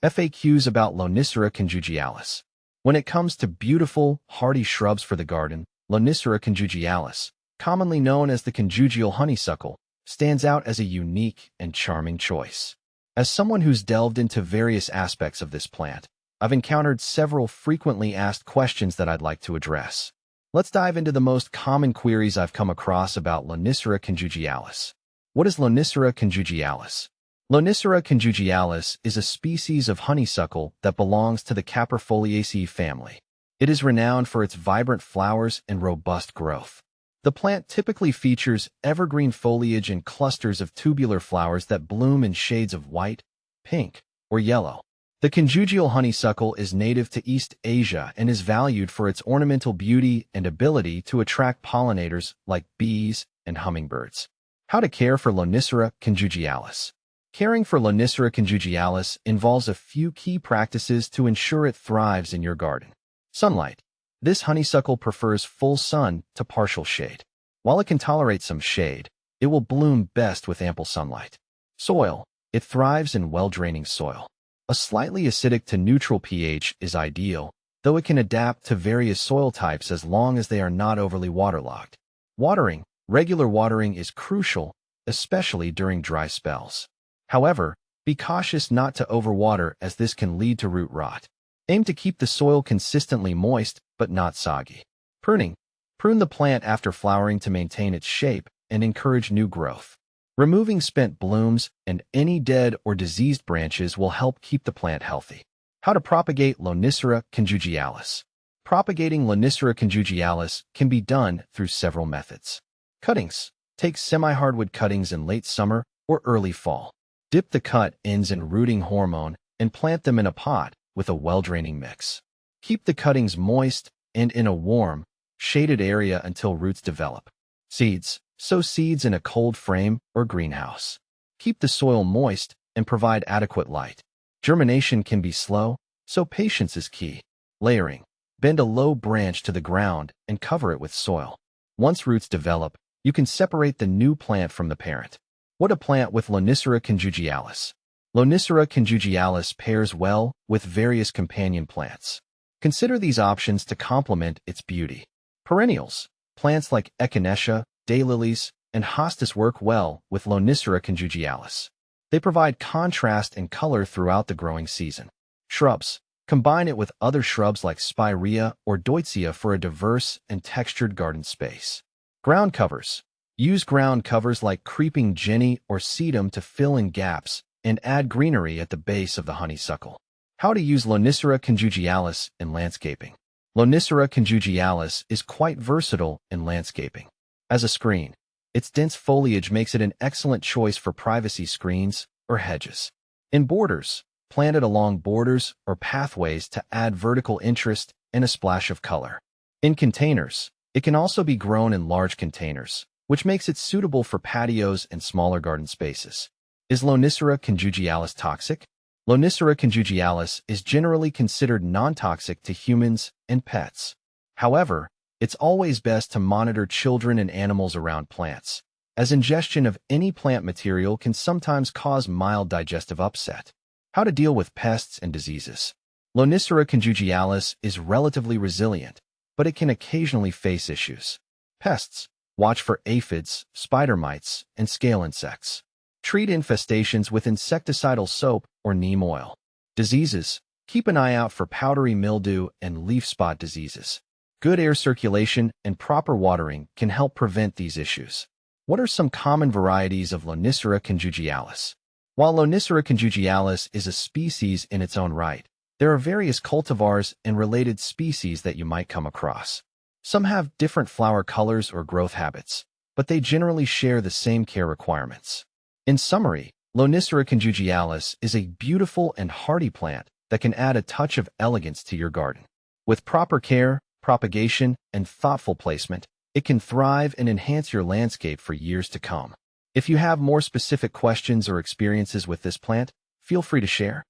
FAQs about Lonicera conjugialis. When it comes to beautiful, hardy shrubs for the garden, Lonicera conjugialis, commonly known as the conjugial honeysuckle, stands out as a unique and charming choice. As someone who's delved into various aspects of this plant, I've encountered several frequently asked questions that I'd like to address. Let's dive into the most common queries I've come across about Lonicera conjugialis. What is Lonicera conjugialis? Lonicera conjugialis is a species of honeysuckle that belongs to the Caprifoliaceae family. It is renowned for its vibrant flowers and robust growth. The plant typically features evergreen foliage and clusters of tubular flowers that bloom in shades of white, pink, or yellow. The conjugial honeysuckle is native to East Asia and is valued for its ornamental beauty and ability to attract pollinators like bees and hummingbirds. How to care for Lonicera conjugialis. Caring for Lonicera conjugialis involves a few key practices to ensure it thrives in your garden. Sunlight. This honeysuckle prefers full sun to partial shade. While it can tolerate some shade, it will bloom best with ample sunlight. Soil. It thrives in well-draining soil. A slightly acidic to neutral pH is ideal, though it can adapt to various soil types as long as they are not overly waterlogged. Watering. Regular watering is crucial, especially during dry spells. However, be cautious not to overwater as this can lead to root rot. Aim to keep the soil consistently moist but not soggy. Pruning. Prune the plant after flowering to maintain its shape and encourage new growth. Removing spent blooms and any dead or diseased branches will help keep the plant healthy. How to propagate Lonicera conjugialis. Propagating Lonicera conjugialis can be done through several methods. Cuttings. Take semi-hardwood cuttings in late summer or early fall. Dip the cut ends in rooting hormone and plant them in a pot with a well-draining mix. Keep the cuttings moist and in a warm, shaded area until roots develop. Seeds. Sow seeds in a cold frame or greenhouse. Keep the soil moist and provide adequate light. Germination can be slow, so patience is key. Layering. Bend a low branch to the ground and cover it with soil. Once roots develop, you can separate the new plant from the parent. What to plant with Lonicera conjugialis. Lonicera conjugialis pairs well with various companion plants. Consider these options to complement its beauty. Perennials. Plants like echinacea, daylilies, and hostas work well with Lonicera conjugialis. They provide contrast and color throughout the growing season. Shrubs. Combine it with other shrubs like spirea or deutzia for a diverse and textured garden space. Ground covers. Use ground covers like creeping jenny or sedum to fill in gaps and add greenery at the base of the honeysuckle. How to use Lonicera conjugialis in landscaping. Lonicera conjugialis is quite versatile in landscaping. As a screen, its dense foliage makes it an excellent choice for privacy screens or hedges. In borders, plant it along borders or pathways to add vertical interest and a splash of color. In containers, it can also be grown in large containers, which makes it suitable for patios and smaller garden spaces. Is Lonicera conjugialis toxic? Lonicera conjugialis is generally considered non-toxic to humans and pets. However, it's always best to monitor children and animals around plants, as ingestion of any plant material can sometimes cause mild digestive upset. How to deal with pests and diseases. Lonicera conjugialis is relatively resilient, but it can occasionally face issues. Pests. Watch for aphids, spider mites, and scale insects. Treat infestations with insecticidal soap or neem oil. Diseases. Keep an eye out for powdery mildew and leaf spot diseases. Good air circulation and proper watering can help prevent these issues. What are some common varieties of Lonicera conjugialis? While Lonicera conjugialis is a species in its own right, there are various cultivars and related species that you might come across. Some have different flower colors or growth habits, but they generally share the same care requirements. In summary, Lonicera conjugialis is a beautiful and hardy plant that can add a touch of elegance to your garden. With proper care, propagation, and thoughtful placement, it can thrive and enhance your landscape for years to come. If you have more specific questions or experiences with this plant, feel free to share.